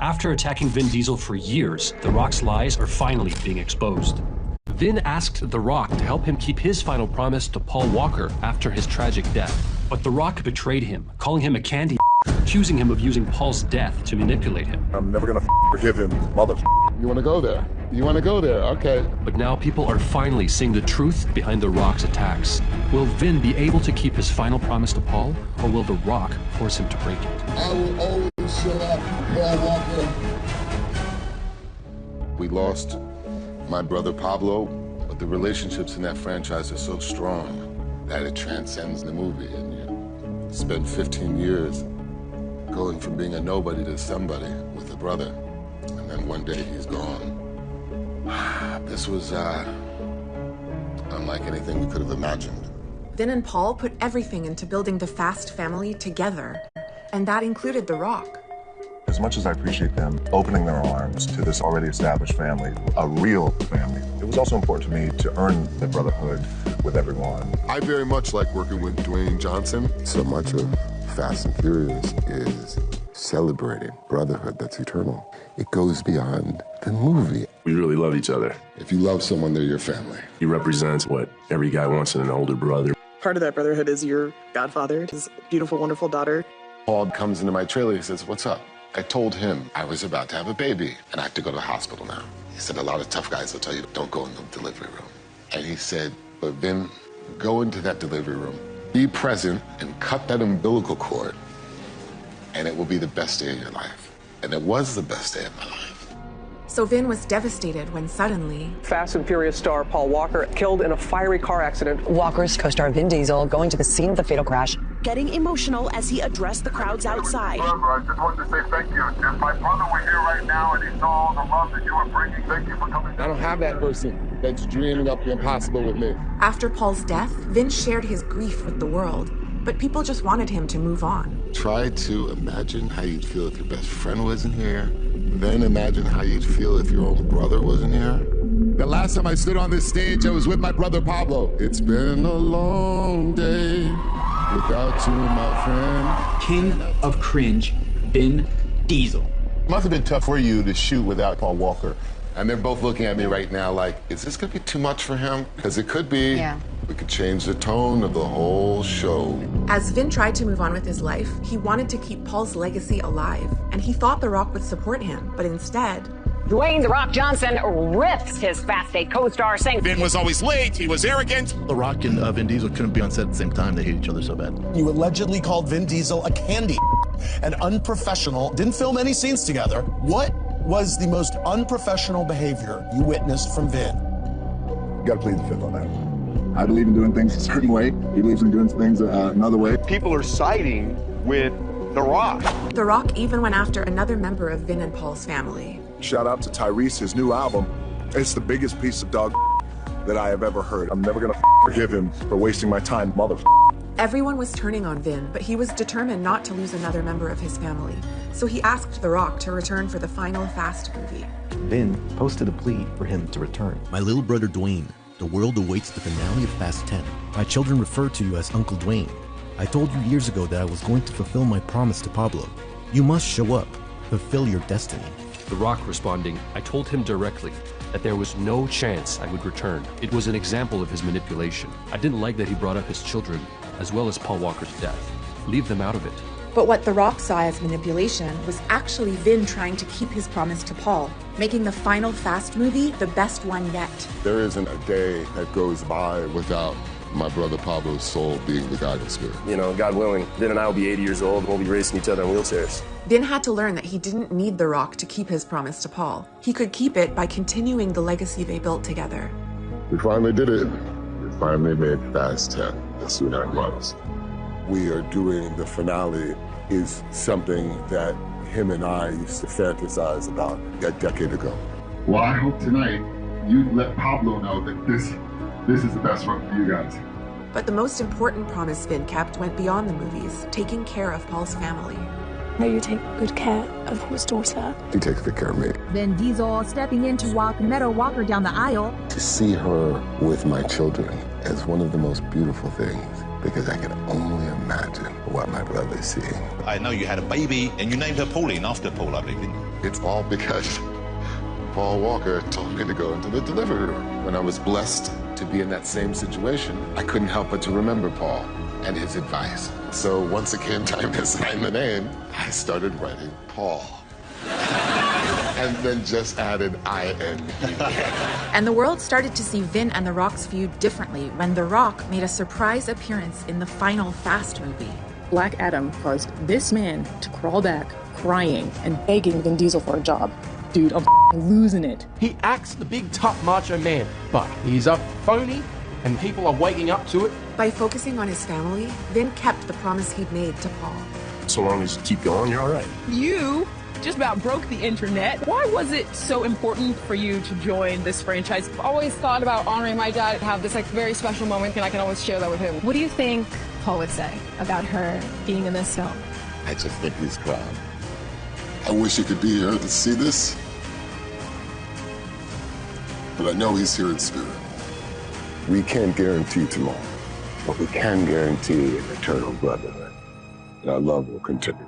After attacking Vin Diesel for years, The Rock's lies are finally being exposed. Vin asked The Rock to help him keep his final promise to Paul Walker after his tragic death. But The Rock betrayed him, calling him a candy, accusing him of using Paul's death to manipulate him. I'm never gonna forgive him, mother. You wanna go there? You wanna go there? Okay. But now people are finally seeing the truth behind The Rock's attacks. Will Vin be able to keep his final promise to Paul, or will The Rock force him to break it? I will always show up, Paul Walker. We lost my brother Pablo, but the relationships in that franchise are so strong that it transcends the movie. And you spend 15 years going from being a nobody to somebody with a brother, and then one day he's gone. This was unlike anything we could have imagined. Vin and Paul put everything into building the Fast family together, and that included The Rock. As much as I appreciate them opening their arms to this already established family, a real family, it was also important to me to earn the brotherhood with everyone. I very much like working with Dwayne Johnson. So much of Fast and Furious is celebrating brotherhood that's eternal. It goes beyond the movie. We really love each other. If you love someone, they're your family. He represents what every guy wants in an older brother. Part of that brotherhood is your godfather, his beautiful, wonderful daughter. Paul comes into my trailer, he says, "What's up?" I told him I was about to have a baby and I have to go to the hospital now. He said, a lot of tough guys will tell you, don't go in the delivery room. And he said, but Vin, go into that delivery room, be present and cut that umbilical cord, and it will be the best day of your life. And it was the best day of my life. So Vin was devastated when suddenly... Fast and Furious star Paul Walker killed in a fiery car accident. Walker's co-star Vin Diesel going to the scene of the fatal crash. Getting emotional as he addressed the crowds outside. I just wanted to say thank you. If my brother were here right now and he saw all the love that you were bringing, thank you for coming. I don't have that person that's dreaming up the impossible with me. After Paul's death, Vin shared his grief with the world, but people just wanted him to move on. Try to imagine how you'd feel if your best friend wasn't here. Then imagine how you'd feel if your own brother wasn't here. The last time I stood on this stage, I was with my brother Pablo. It's been a long day without you, my friend. King of cringe, Vin Diesel. Must have been tough for you to shoot without Paul Walker. And they're both looking at me right now like, is this gonna be too much for him? Because it could be. Yeah. We could change the tone of the whole show. As Vin tried to move on with his life, he wanted to keep Paul's legacy alive, and he thought The Rock would support him, but instead... Dwayne "The Rock" Johnson rips his Fast 8 co-star, saying Vin was always late, he was arrogant. The Rock and Vin Diesel couldn't be on set at the same time. They hate each other so bad. You allegedly called Vin Diesel a candy, an unprofessional, didn't film any scenes together. What was the most unprofessional behavior you witnessed from Vin? You gotta plead the fifth on that. I believe in doing things a certain way. He believes in doing things another way. People are siding with The Rock. The Rock even went after another member of Vin and Paul's family. Shout out to Tyrese, his new album. It's the biggest piece of dog that I have ever heard. I'm never gonna forgive him for wasting my time, mother. Everyone was turning on Vin, but he was determined not to lose another member of his family. So he asked The Rock to return for the final Fast movie. Vin posted a plea for him to return. My little brother Dwayne, the world awaits the finale of Fast 10. My children refer to you as Uncle Dwayne. I told you years ago that I was going to fulfill my promise to Pablo. You must show up, fulfill your destiny. The Rock responding, I told him directly that there was no chance I would return. It was an example of his manipulation. I didn't like that he brought up his children, as well as Paul Walker's death. Leave them out of it. But what The Rock saw as manipulation was actually Vin trying to keep his promise to Paul, making the final Fast movie the best one yet. There isn't a day that goes by without my brother Pablo's soul being the guiding spirit. You know, God willing, Vin and I will be 80 years old and we'll be racing each other in wheelchairs. Vin had to learn that he didn't need The Rock to keep his promise to Paul. He could keep it by continuing the legacy they built together. We finally did it. We finally made Fast 10. That's who that was. We are doing the finale is something that him and I used to fantasize about a decade ago. Well, I hope tonight you let Pablo know that this is the best one for you guys. But the most important promise Vin kept went beyond the movies, taking care of Paul's family. May you take good care of his daughter. He takes good care of me. Vin Diesel stepping in to walk Meadow Walker down the aisle. To see her with my children is one of the most beautiful things because I can only imagine what my brother's seeing. I know you had a baby, and you named her Pauline after Paul, I believe, didn't you? It's all because Paul Walker told me to go into the delivery room. When I was blessed to be in that same situation, I couldn't help but to remember Paul and his advice. So once it came time to sign the name, I started writing Paul. And then just added I-N-E. And the world started to see Vin and The Rock's feud differently when The Rock made a surprise appearance in the final Fast movie. Black Adam caused this man to crawl back, crying and begging Vin Diesel for a job. Dude, I'm losing it. He acts the big tough macho man, but he's a phony and people are waking up to it. By focusing on his family, Vin kept the promise he'd made to Paul. So long as you keep going, you're all right. You just about broke the internet. Why was it so important for you to join this franchise? I've always thought about honoring my dad, have this very special moment, and I can always share that with him. What do you think Paul would say about her being in this film? I just think he's proud. I wish he could be here to see this, but I know he's here in spirit. We can't guarantee tomorrow, but we can guarantee an eternal brotherhood, and our love will continue.